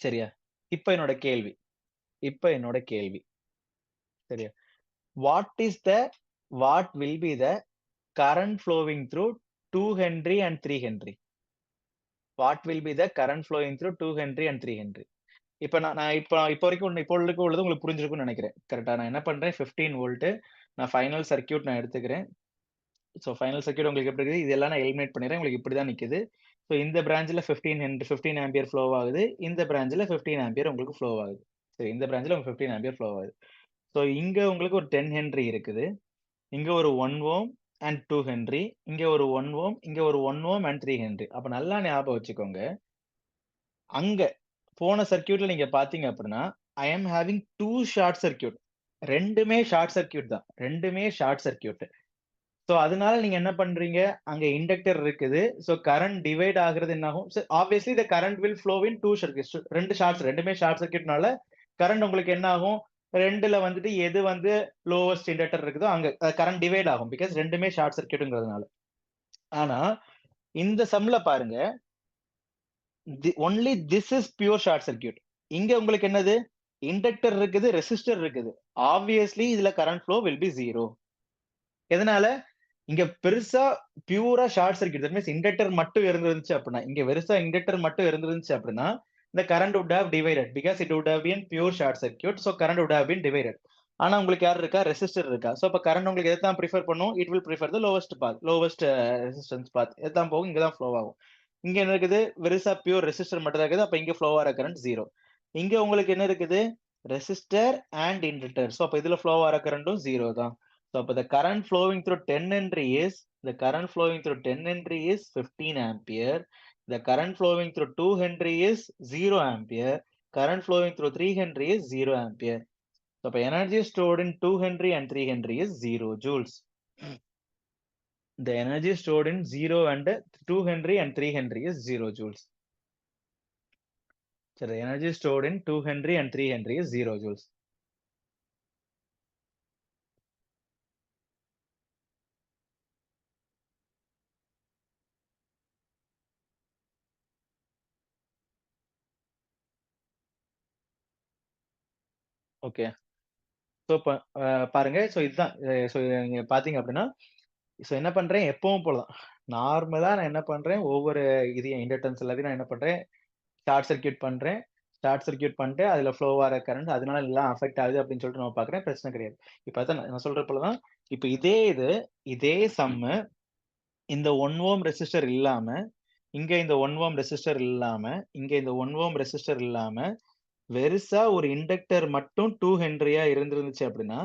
சரியா? இப்ப என்னோட கேள்வி சரியா? What will be the current flowing through 2 Henry and 3 Henry? What will be the current flowing through 2 Henry and 3 Henry? இப்ப நான் இப்போ வரைக்கும் இப்போ உள்ளது உங்களுக்கு புரிஞ்சிருக்கும்னு நினைக்கிறேன். கரெக்டா? நான் என்ன பண்றேன், 15 வோல்ட் நான் ஃபைனல் சர்க்யூட் நான் எடுத்துக்கிறேன். ஸோ ஃபைனல் சர்க்யூட் உங்களுக்கு எப்படி இருக்குது, இதெல்லாம் நான் எலிமினேட் பண்ணிடுறேன். உங்களுக்கு இப்படி தான் நிக்குது. ஸோ இந்த பிரான்ச்ல 15 ஆம்பியர் ஃப்ளோ ஆகுது, இந்த பிரான்ச்ல 15 ஆம்பியர் உங்களுக்கு ஃப்ளோ ஆகுது. சரி, இந்த பிரான்ச்ல உங்களுக்கு 15 ஆம்பியர் ஃப்ளோ ஆகுது. ஸோ இங்க உங்களுக்கு ஒரு 10 ஹென்றி இருக்குது, இங்க ஒரு 1 ஓம் அண்ட் 2 ஹென்றி, இங்க ஒரு 1 ஓம், இங்க ஒரு 1 ஓம் அண்ட் 3 ஹென்றி. அப்ப நல்லா ஞாபகம் வச்சுக்கோங்க, அங்க போன சர்க்யூட்ல நீங்க பாத்தீங்க அப்படின்னா ஐ எம் ஹேவிங் 2 ஷார்ட் சர்க்யூட். ரெண்டுமே ஷார்ட் சர்க்யூட் தான், ரெண்டுமே ஷார்ட் சர்க்யூட். சோ அதனால நீங்க என்ன பண்றீங்க, அங்க இண்டக்டர் இருக்குது. சோ கரண்ட் டிவைட் ஆகுறது என்ன ஆகும், obviously the current will flow in 2 circuit. ரெண்டுமே ஷார்ட் சர்க்யூட்னால கரண்ட் உங்களுக்கு என்ன ஆகும், ரெண்டுல வந்துட்டு எது வந்து லோவஸ்ட் இண்டக்டர் இருக்குதோ அங்க கரண்ட் டிவைட் ஆகும், பிகாஸ் ரெண்டுமே ஷார்ட் சர்க்யூட்ங்கிறதுனால. ஆனா இந்த சம்ல பாருங்க, only this is pure short circuit. இங்க உங்களுக்கு என்னது, இண்டக்டர் இருக்குது, ரெசிஸ்டர் இருக்குது. ஆப்வியஸ்லி இதுல கரண்ட் ஃப்ளோ வில் பி 0. எதனால, இங்க பெருசா பியூரா short circuit, that means inductor மட்டும் இருந்துருந்துச்சு அப்படின்னா, இங்க வெறுசா இண்டக்டர் மட்டும் இருந்துருந்துச்சு அப்படின்னா இந்த current would have divided because it would have been pure short circuit, so current would have been divided. ஆனா உங்களுக்கு யார் இருக்கா, ரெசிஸ்டர் இருக்கா. சோ அப்ப கரண்ட் உங்களுக்கு எதை தான் ப்ரிஃபர் பண்ணும், it will prefer the lowest path, lowest resistance path. எதான் போகும், இங்க தான் ஃப்ளோ ஆகும். இங்க என்ன இருக்குது, வெறுசா பியூர் ரெசிஸ்டர் மட்டும் தான் இருக்குது. அப்ப இங்க ஃப்ளோ ஆற கரண்ட் 0. இங்க உங்களுக்கு என்ன இருக்குது, ரெசிஸ்டர் அண்ட் இண்டக்டர். சோ அப்ப இதுல ஃப்ளோ ஆற கரண்டும் 0 தான். So the current flowing through 10 Henry is 15 ampere. The current flowing through 2 Henry is 0 ampere. Current flowing through 3 Henry is 0 ampere. So the energy stored in 2 Henry and 3 Henry is 0 joules. The energy stored in 0 and 2 Henry and 3 Henry is 0 joules. So the energy stored in 2 Henry and 3 Henry is 0 joules. Okay. So இப்போ பாருங்க. ஸோ இதுதான். ஸோ நீங்க பார்த்தீங்க அப்படின்னா, ஸோ என்ன பண்றேன் எப்பவும் போல தான். நார்மலா நான் என்ன பண்றேன், ஒவ்வொரு இது இண்டக்டன்ஸ் எல்லாத்தையும் நான் என்ன பண்றேன், ஷார்ட் சர்க்யூட் பண்றேன். ஷார்ட் சர்க்யூட் பண்ணிட்டு அதுல ஃப்ளோ ஆகிற கரண்ட் அதனால எல்லாம் அஃபெக்ட் ஆகுது அப்படின்னு சொல்லிட்டு நம்ம பார்க்குறேன். பிரச்சனை கிடையாது. இப்போ அதான் நான் சொல்ற போல தான். இப்போ இதே சம்மு இந்த 1 ஓம் ரெசிஸ்டர் இல்லாம, இங்க இந்த 1 ஓம் ரெசிஸ்டர் இல்லாம, இங்க இந்த 1 ஓம் ரெசிஸ்டர் இல்லாம, வெறுசா ஒரு இண்டக்டர் மட்டும் 2 ஹென்ரியா இருந்துச்சு அப்படின்னா,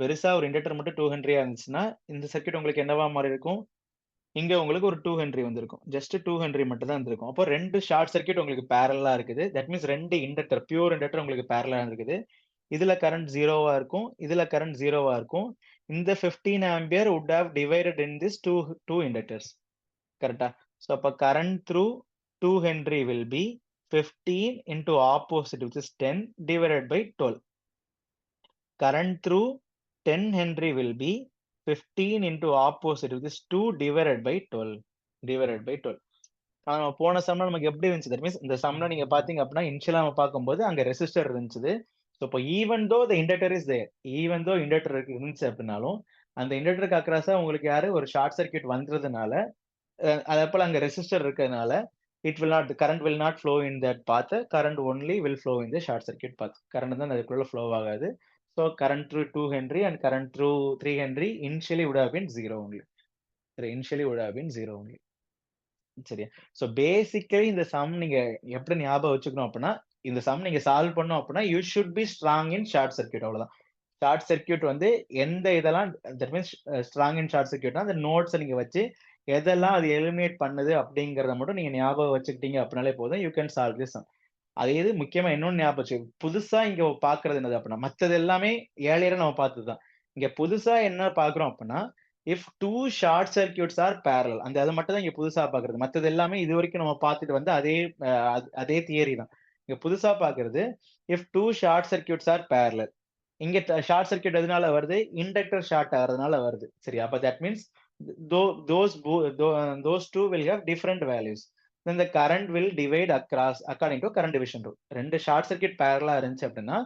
வெறுசா ஒரு இண்டக்டர் மட்டும் 2 ஹென்ரியா இருந்துச்சுன்னா, இந்த சர்க்யூட் உங்களுக்கு என்னவா மாறி இருக்கும்? இங்க உங்களுக்கு ஒரு 2 ஹென்றி வந்திருக்கும். ஜஸ்ட் 2 ஹென்றி மட்டும் தான் இருந்திருக்கும். அப்போ 2 ஷார்ட் சர்க்யூட் உங்களுக்கு பேரலலா இருக்குது. That means 2 inductor, pure inductor உங்களுக்கு பேரலலா இருக்குது. இதுல கரண்ட் 0வா இருக்கும். இதுல கரண்ட் 0வா இருக்கும். இந்த 15 ampere would have divided in this two inductors. கரெக்ட்டா? சோ அப்ப current through 2 Henry will be 15 into opposite which is 10 divided by 12. Current through 10 Henry will be 15 into opposite which is 2 divided by 12. Divided by 12. போன சம்ல நமக்கு எப்படி இருந்துச்சு? தட் மீன்ஸ் இந்த சம்ல நீங்க பாத்தீங்க அப்படின்னா இனிஷியலா நம்ம பார்க்கும்போது அங்க ரெசிஸ்டர் இருந்துச்சு. ஸோ இப்போ even though the inductor is there, even though inductor இருந்துச்சு அப்படின்னாலும் அந்த இண்டக்டருக்கு அக்ராஸா உங்களுக்கு யாரு ஒரு ஷார்ட் சர்க்யூட் வந்ததுனால அதே போல அங்க ரெசிஸ்டர் இருக்கிறதுனால current will not flow in that path. Current only will flow in the short circuit path. Current தான் அதுக்குள்ள flow ஆகாது. So current through 2 Henry and current through 3 Henry initially would have been 0 only. Initially would have been 0 only. சரியா? ஸோ பேசிக்கலி இந்த சம் நீங்க எப்படி ஞாபகம் வச்சுக்கணும் அப்படின்னா, இந்த சம் நீங்க சால்வ் பண்ணோம் அப்படின்னா, you should be strong in short circuit அவ்வளவுதான். ஷார்ட் சர்க்யூட் வந்து எந்த இதெல்லாம் that means strong in short சர்க்யூட்னா அந்த நோட்ஸை நீங்க வச்சு எதெல்லாம் அது எலிமினேட் பண்ணுது அப்படிங்கறத மட்டும் நீங்க ஞாபகம் வச்சுக்கிட்டீங்க அப்படின்னாலே போதும், you can solve this sum. அதே இது முக்கியமா இன்னொன்னு ஞாபகம் வச்சு, புதுசா இங்க பாக்குறது என்னது அப்படின்னா, மத்தது எல்லாமே ஏழையரை நம்ம பார்த்ததுதான். இங்க புதுசா என்ன பாக்குறோம் அப்படின்னா, if two short circuits are parallel, அந்த அது மட்டும் தான் இங்க புதுசா பாக்குறது. மத்தது எல்லாமே இது வரைக்கும் நம்ம பார்த்துட்டு வந்து அதே தியரி தான். இங்க புதுசா பாக்குறது if two short circuits are parallel. இங்க ஷார்ட் சர்க்யூட் எதனால வருது? இண்டக்டர் ஷார்ட் ஆகிறதுனால வருது. சரி, அப்ப that means those two will have different values. Then the current will divide across according to current division rule. ரெண்டு ஷார்ட் சர்க்யூட் பேரலா இருந்துச்சு அப்படின்னா,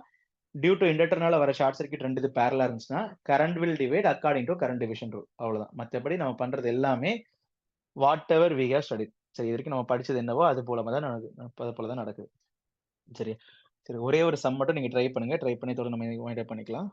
டியூ டு இண்டக்டர்னால வர ஷார்ட் சர்க்யூட் ரெண்டு இது பேரலா இருந்துச்சுன்னா, current will divide according to current division rule. அவ்வளவுதான். மத்தபடி நம்ம பண்றது எல்லாமே whatever we have studied. சரி, இது வரைக்கும் நம்ம படிச்சது என்னவோ அது போலதான் நடக்குது. சரி சரி, ஒரே ஒரு சம் மட்டும் நீங்க ட்ரை பண்ணுங்க. ட்ரை பண்ணி தொடர்ந்து நம்ம வைண்ட் அப் பண்ணிக்கலாம்.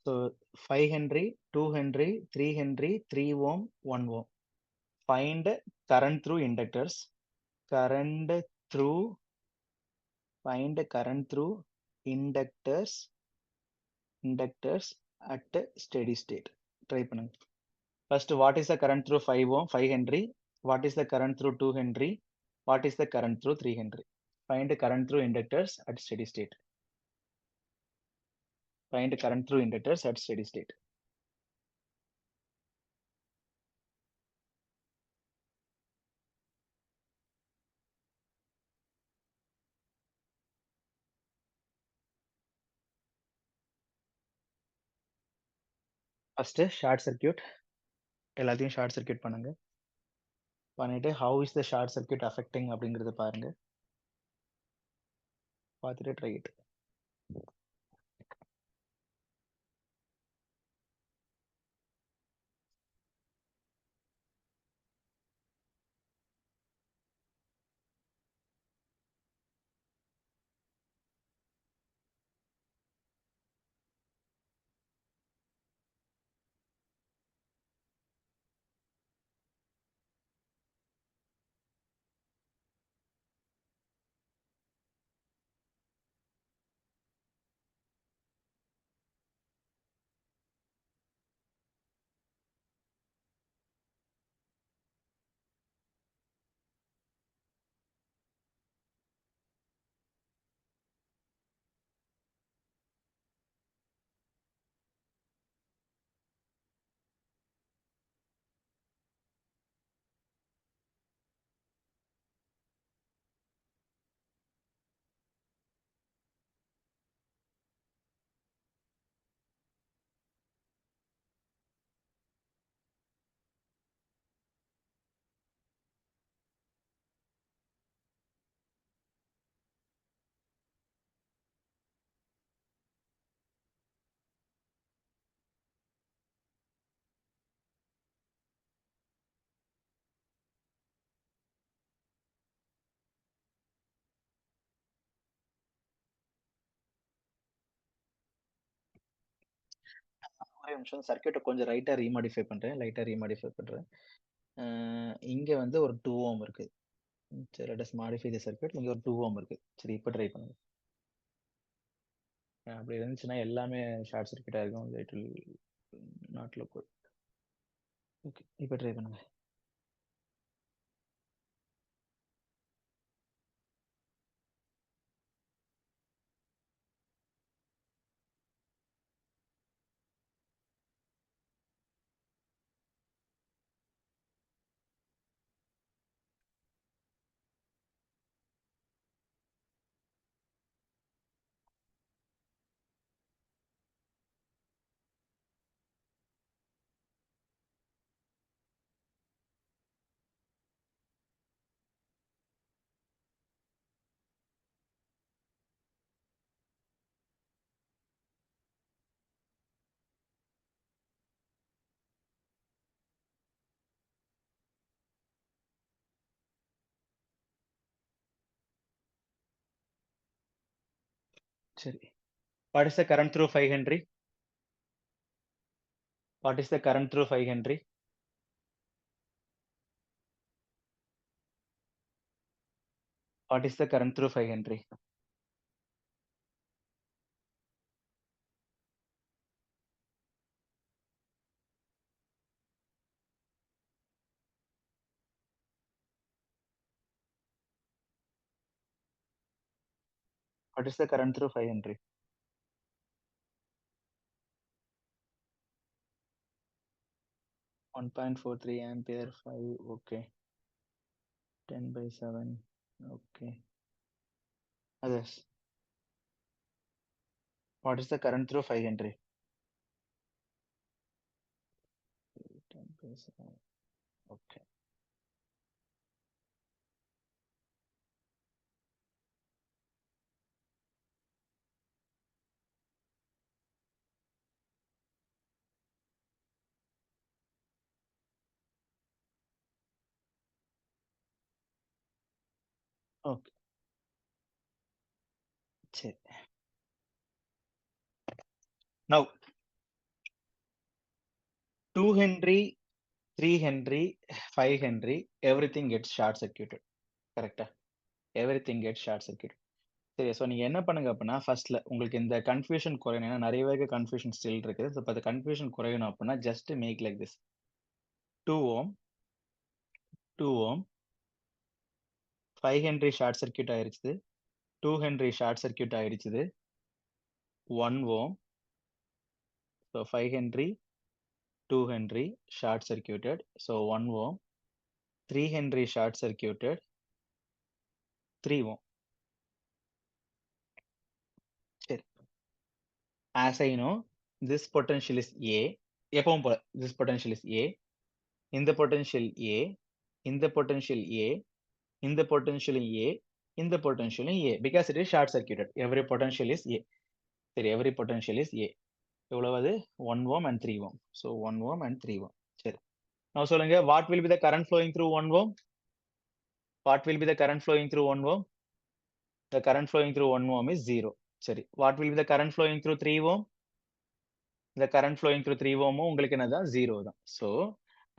So 5 Henry, 2 Henry, 3 Henry, 3 ohm, 1 ohm. Find current through inductors. Current through Find current through inductors at steady state. Try பண்ணுங்க. First, what is the current through 5 ohm, 5 Henry? What is the current through 2 Henry? What is the current through 3 Henry? Find current through inductors at steady state. Find current through inductors at steady state. First short circuit. எல்லாத்தையும் ஷார்ட் சர்க்யூட் பண்ணுங்க. பண்ணிட்டு how is the short circuit affecting அப்படிங்கறத பாருங்க. பார்த்துட்டு ட்ரை இட். ஒரே நிமிஷம் சர்க்யூட்டை கொஞ்சம் லைட்டா ரீமாடிஃபை பண்றேன். இங்க வந்து ஒரு 2 ஓம் இருக்கு. சரி, let us modify the circuit. இங்க ஒரு 2 ஓம் இருக்கு. சரி, இப்போ ட்ரை பண்ணுங்க. அப்படி இருந்துச்சுன்னா எல்லாமே ஷார்ட் சர்க்யூட்டா இருக்கும். It will not look good. Okay, இப்போ ட்ரை பண்ணுங்க. சரி, what is the current through 5 Henry? What is the current through 5 Henry? What is the current through 5 Henry? What is the current through 5 Henry? 1.43 ampere, 5, okay. 10/7, okay. Others. What is the current through 5 Henry? 10/7, okay. Okay, சரி. Now, 2 Henry, 3 Henry, 5 Henry, everything gets short circuited. கரெக்டா? Everything gets short circuited. சரி, ஸோ நீங்க என்ன பண்ணுங்க அப்படின்னா, ஃபர்ஸ்ட்ல உங்களுக்கு இந்த கன்ஃபியூஷன் குறையணும். ஏன்னா நிறைய பேருக்கு கன்ஃபியூஷன் ஸ்டில் இருக்கு. ஸோ இப்போ அந்த கன்ஃபியூஷன் குறையணும் அப்படின்னா just make like this. 2 ohm, 2 ohm, 5 henry short circuit ஆயிருச்சு. 2 ஹென்றி ஷார்ட் சர்க்யூட் ஆயிடுச்சுது. 1 ohm. So 5 henry, 2 henry short circuited. So 1 ohm. 3 henry short circuited. 3 ohm. சரி. As I know, this potential is A. எப்பவும் போல this potential is A. இந்த potential A. இந்த potential A. இந்த potential A. இந்த potential A. Because it is short circuited. Every potential is A. சரி, every potential is A. எவ்வளவு அது? 1 ohm and 3 ohm. So 1 ohm and 3 ohm. சரி. Now சொல்லுங்க, what will be the current flowing through 1 ohm? What will be the current flowing through 1 ohm? The current flowing through 1 ohm is 0. சரி. What will be the current flowing through 3 ohm? The current flowing through 3 ohm உங்களுக்கு என்னதான்? 0 தான். So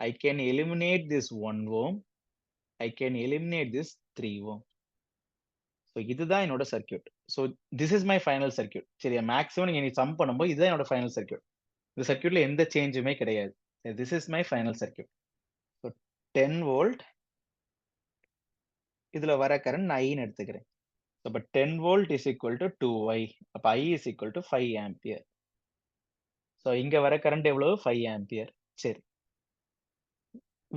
I can eliminate this 1 ohm. I can eliminate this 3 ohm. So இதுதான் என்னோட circuit. So this is my final circuit. சரியா? மேக்ஸிமம் நீங்க சம் பண்ணும்போது இதுதான் என்னோட ஃபைனல் சர்க்யூட். இந்த சர்க்யூட்ல எந்த சேஞ்சுமே கிடையாது. This is my final circuit. So 10 volt. இதுல வர கரண்ட் நான் I ன்னு எடுத்துக்கிறேன். So அப்ப 10 volt is equal to 2I. அப்ப I is equal to 5 ampere. So இங்க வர கரண்ட் எவ்வளவு? 5 ampere. சரி.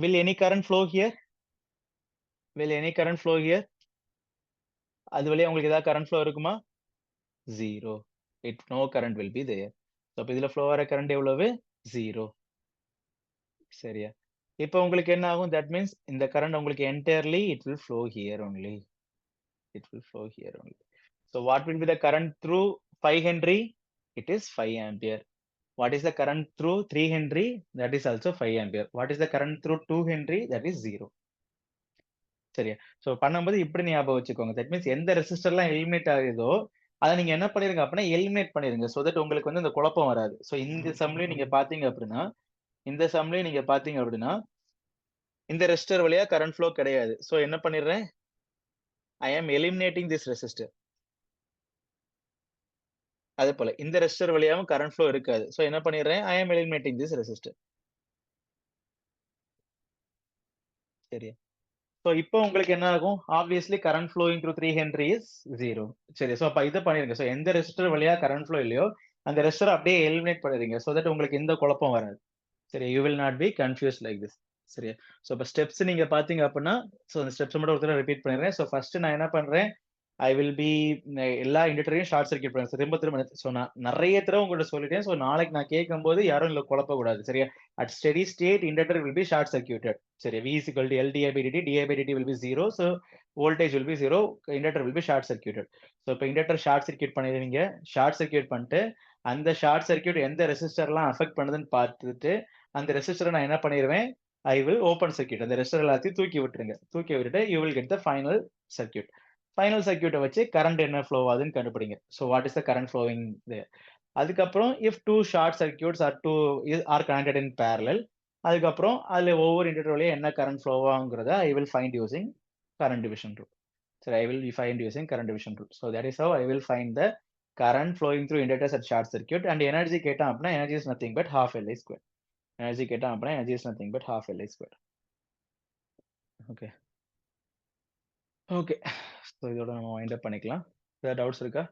Will any current flow here? Will any current flow here? அது வழியா உங்களுக்கு ஏதாவது கரண்ட் ஃப்ளோ இருக்குமா? 0. No current will be there. So அப்ப இதுல ஃப்ளோ வர கரண்ட் எவ்வளவு? 0. சரியா? இப்போ உங்களுக்கு என்ன ஆகும்? That means இந்த கரண்ட் உங்களுக்கு entirely it will flow here only. It will flow here only. So what will be the current through 5 Henry? It is 5 ampere. What is the current through 3 Henry? That is also 5 ampere. What is the current through 2 Henry? That is 0. சரியா? சோ பண்ணும்போது இப்படி ஞாபகம் வச்சுக்கோங்க. தட் மீன்ஸ் எந்த ரெசிஸ்டர்லாம் எலிமினேட் ஆகுதோ, அத நீங்க என்ன பண்ணிருங்க அப்படின்னா எலிமினேட் பண்ணிருங்க. சோ தட் உங்களுக்கு வந்து அந்த குழப்பம் வராது. சோ இந்த சம்லயும் நீங்க பாத்தீங்க அப்படின்னா, இந்த ரெசிஸ்டர் வழியா கரண்ட் ஃப்ளோ கிடையாது. சோ என்ன பண்ணிடுறேன்? I am eliminating this resistor. அதே போல இந்த ரெசிஸ்டர் வழியாவும் கரண்ட் ஃப்ளோ இருக்காது. சோ என்ன பண்ணிடுறேன்? I am eliminating this resistor. சரியா? சோ இப்போ உங்களுக்கு என்ன ஆகும்? Obviously current flowing through 3 Henry is 0. சரி. சோ அப்ப இத பண்ணிருங்க. சோ எந்த ரெசிஸ்டர் வழியா கரண்ட் ஃப்ளோ இல்லையோ, அந்த ரெசிஸ்டர் அப்படியே எலிமினேட் பண்ணிடுங்க. சோ தட் உங்களுக்கு எந்த குழப்பம் வராது. சரி. You will not be confused like this. சரியா? சோ இப்ப ஸ்டெப்ஸ் நீங்க பாத்தீங்க அப்படின்னா, சோ அந்த ஸ்டெப்ஸ் மட்டும் ஒரு தடவை ரிப்பீட் பண்ணிடுறேன். சோ ஃபர்ஸ்ட் நான் என்ன பண்றேன்? ஐ வில் பி எல்லா இண்டக்டரையும் ஷார்ட் சர்க்யூட் பண்ணுறேன். திரும்ப திரும்ப ஸோ நான் நிறைய தடவை உங்கள்கிட்ட சொல்லிட்டேன். ஸோ நாளைக்கு நான் கேட்கும்போது யாரும் இல்லை குழப்பக்கூடாது. சரியா? At steady state inductor will be short circuited. சரியா? V is equal to L di by dt, di by dt will be 0. So voltage will be 0. Inductor will be short circuited. So இப்போ இண்டக்டர் ஷார்ட் சர்க்யூட் பண்ணிடுவீங்க. ஷார்ட் சர்க்யூட் பண்ணிட்டு அந்த ஷார்ட் சர்க்யூட் எந்த ரெசிஸ்டர்லாம் அஃபெக்ட் பண்ணுதுன்னு பார்த்துட்டு அந்த ரெசிஸ்டரை நான் என்ன பண்ணிடுவேன்? I will open circuit. அந்த ரெசிஸ்டர் எல்லாத்தையும் தூக்கி விட்டுருங்க. தூக்கி விட்டுட்டு you will get the final circuit. Final சர்க்யூட்டை வச்சு கரண்ட் என்ன ஃப்ளோ ஆகுதுன்னு கண்டுபிடிங்க. So what is the current flowing there. அதுக்கப்புறம் if two short circuits are connected in parallel, அதுக்கப்புறம் அதில் ஒவ்வொரு இண்டக்டர் வழியா என்ன கரண்ட் ஃப்ளோ ஆகுங்கிறத I will find using current division rule. சரி, I will find using current division rule. So that is how I will find the current flowing through inductors at short circuit. And energy கேட்டான் அப்படின்னா energy is nothing but half Li square. Energy கேட்டான் அப்படின்னா energy is nothing but half Li square. Okay okay. So இதோட நம்ம வைண்ட் அப் பண்ணிக்கலாம். ஏதாவது டவுட்ஸ் இருக்கா?